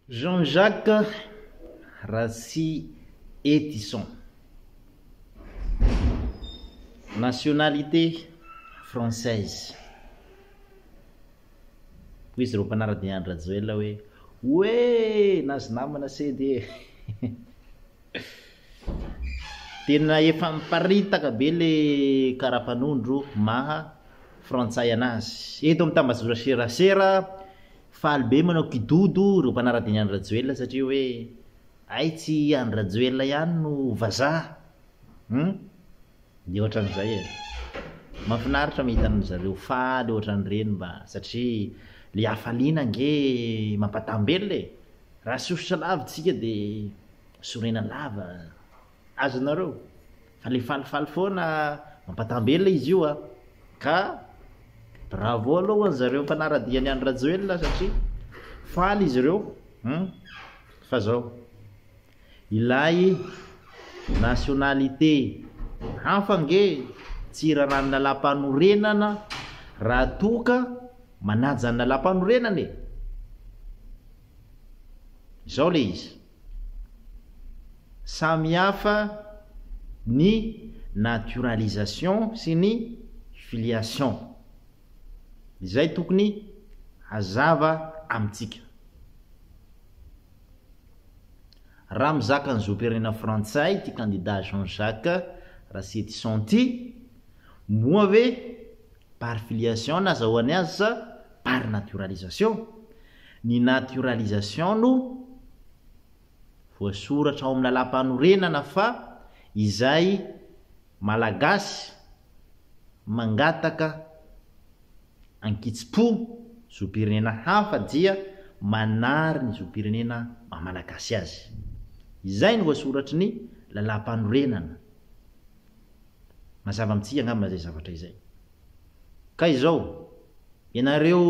Jean-Jacques Rassi Etisson, nationalité française. Hoy izy reo mpanarady Andra Joel hoe nazy namana sedy tena efa miparitaka be le karapanondro maha frantsay anazy. Eto mitambazotra serasera faly be manao kidodo reo mpanarady Andra Joel satria hoe ay tsy Andra Joel ihany no vazaha. De ohatran'izay e. Mahafinaritra mahita an'zareo faly ohatran'ireny mba satria le hafaliana nge mampatambelona e. Raha sosotra lavitsika de sorena lava. Azonareo fa le falifaly foana mampatambelona izy io a. Ka bravo aloha zareo mpanarady ny Andra Joel satria faly izy ireo. Fa zao ilay nationalité hafa nge tsy raran'ny lalam-panorenana raha toka manaja ny lalam-panorenana e. Zao le izy samy hafa ny naturalisation sy ny filiation. Izay tokony hazava amintsika. Raha mizaka ny zoam-pirenena frantsay ty candidat Jean-Jacques Rassi Etisson ty, moa ve par filiation nazahoany azy sa par naturalisation? Ny naturalisation no voasoratra ao amin'ny lalam-panorenana fa izay malagasy mangataka ankitsi-po zoam-pirenena hafa dia manary ny zoam-pirenena mamalagasy azy. Izay no voasoratry ny lalam-panorenana. Mazava amintsika angamba zay zavatra izay. Ka izao ianareo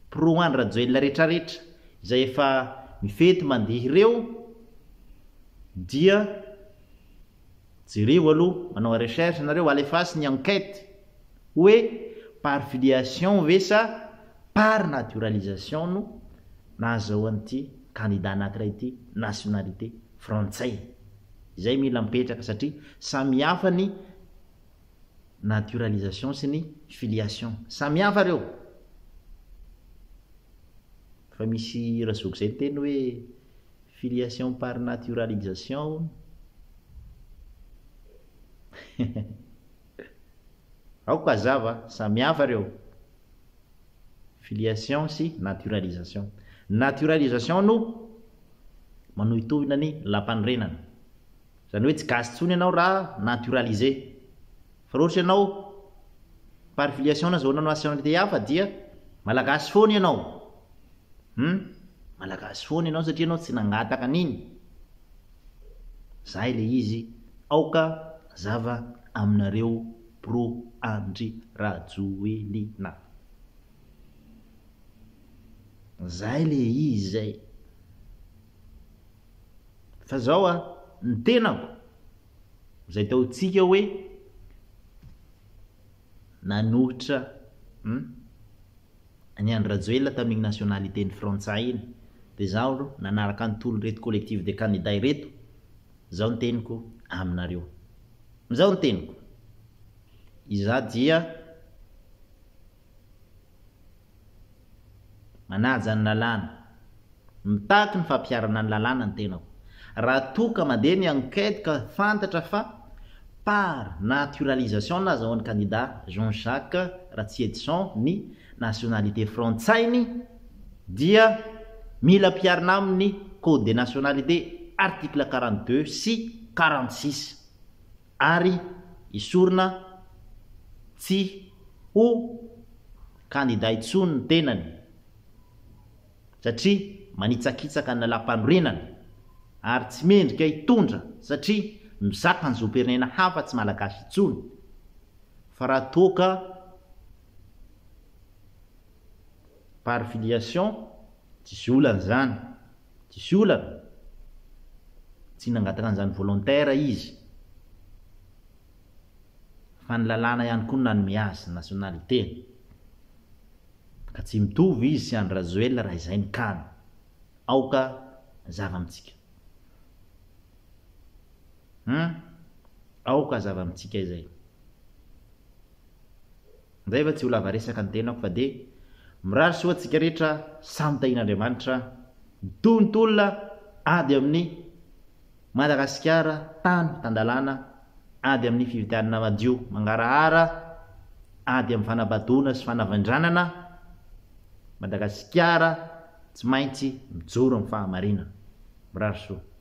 pro Andra Joel rehetrarehetra izay efa mifety mandeha ireo dia jereo aloha manao recherche nareo alefasy ny enquête hoe par filiation ve sa par naturalisation no nahazahoan'ity candidat anankiray ity nationalité frantsay. Izay mila mipetraka satria samy hafa ny naturalisation sy ny filiation. Samy hafa reo. Fa misy razoko zay teny hoe filiation par naturalisation. Aoko azava samy hafa reo. Filiation sy naturalisation. Naturalisation no manohitohina ny lalam-panorenana. Zany hoe tsy gasy tsony ianao raha naturalisé. Fa ohatra ianao par filiation nazahoana nationalité hafa dia malagasy foana ianao. Malagasy foana ianao satria ianao tsy nangataka an'iny. Zay le izy aoka zava aminareo pro Andry Rajoelina. Zay le izy zay. Fa zao ny tenako zay taotsika hoe nanohitra ny Andra Joel tamin'ny nationalité ny frantsay iny de zao nanaraka ny tolo reto collectif de candidats reto. Zao ny teniko aminareo. Zao ny teniko. Iza dia manaja ny lalàna, mitaky ny fampiarana ny lalàna ny tenako. Raha toka mandeha ny enquête ka fantatra fa par naturalisation nazahoan'ny candidat Jean-Jacques Rassi Etisson ny nationalité frantsainy dia mila piarina amin'ny code des nationalités article 42 sy 46 ary isorina tsy ho candidat intsony ny tenany satria manitsakitsaka ny lalam-panorenana ary tsy mendrika hitondra satria mizaka ny zoam-pirenena hafa tsy malagasy intsony. Fa raha toka par filiation tsisy olana zany, tsisy olana, tsy nangataka an'izany volontaire izy fa ny lalàna ihany koa nanome azy nationalité. Ka tsy mitovy izy sy Andra Joel raha izay ny kany. aoka zava amitsika aoka zava amitsika izay zay fa tsy olava resaka ny tenako fa de mirary soa atsika rehetra samy tahin'Andriamanitra tontolona ady amin'ny Madagasikara tany tandalana ady amin'ny fivitianana madio mangarahara ady amin'ny fanabadona sy fanavandranana Madagasikara tsy maintsy mijoro amin'ny fahamarinana mirary soa